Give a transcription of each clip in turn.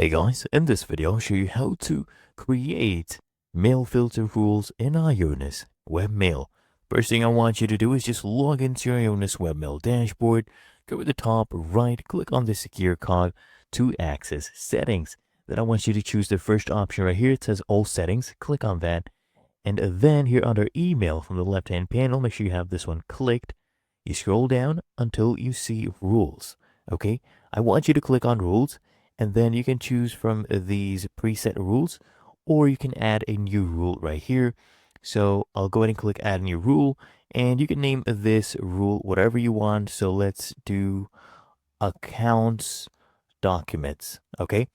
Hey guys, in this video I'll show you how to create mail filter rules in IONOS Webmail. First thing I want you to do is just log into your IONOS Webmail dashboard, go to the top right, click on the secure cog to access settings. Then I want you to choose the first option right here. It says all settings, click on that. And then here under email from the left hand panel, make sure you have this one clicked. You scroll down until you see rules. Okay, I want you to click on rules. And then you can choose from these preset rules, or you can add a new rule right here. So I'll go ahead and click add new rule, and you can name this rule whatever you want. So let's do accounts documents. Okay.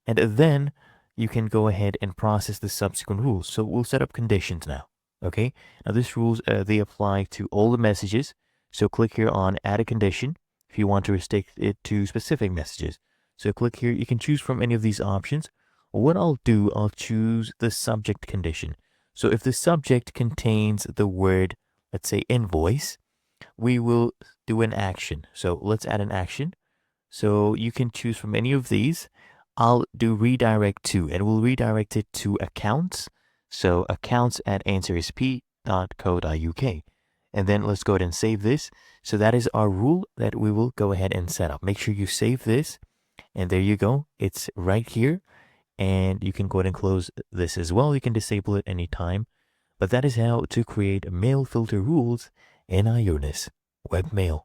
And then you can go ahead and process the subsequent rules. So we'll set up conditions now. Okay. Now these rules, they apply to all the messages. So click here on add a condition if you want to restrict it to specific messages. So click here, you can choose from any of these options. What I'll do, I'll choose the subject condition. So if the subject contains the word, let's say invoice, we will do an action. So let's add an action. So you can choose from any of these. I'll do redirect to, and we'll redirect it to accounts. So accounts@answersp.co.uk. And then let's go ahead and save this. So that is our rule that we will go ahead and set up. Make sure you save this. And there you go. It's right here. And you can go ahead and close this as well. You can disable it anytime. But that is how to create mail filter rules in IONOS Webmail.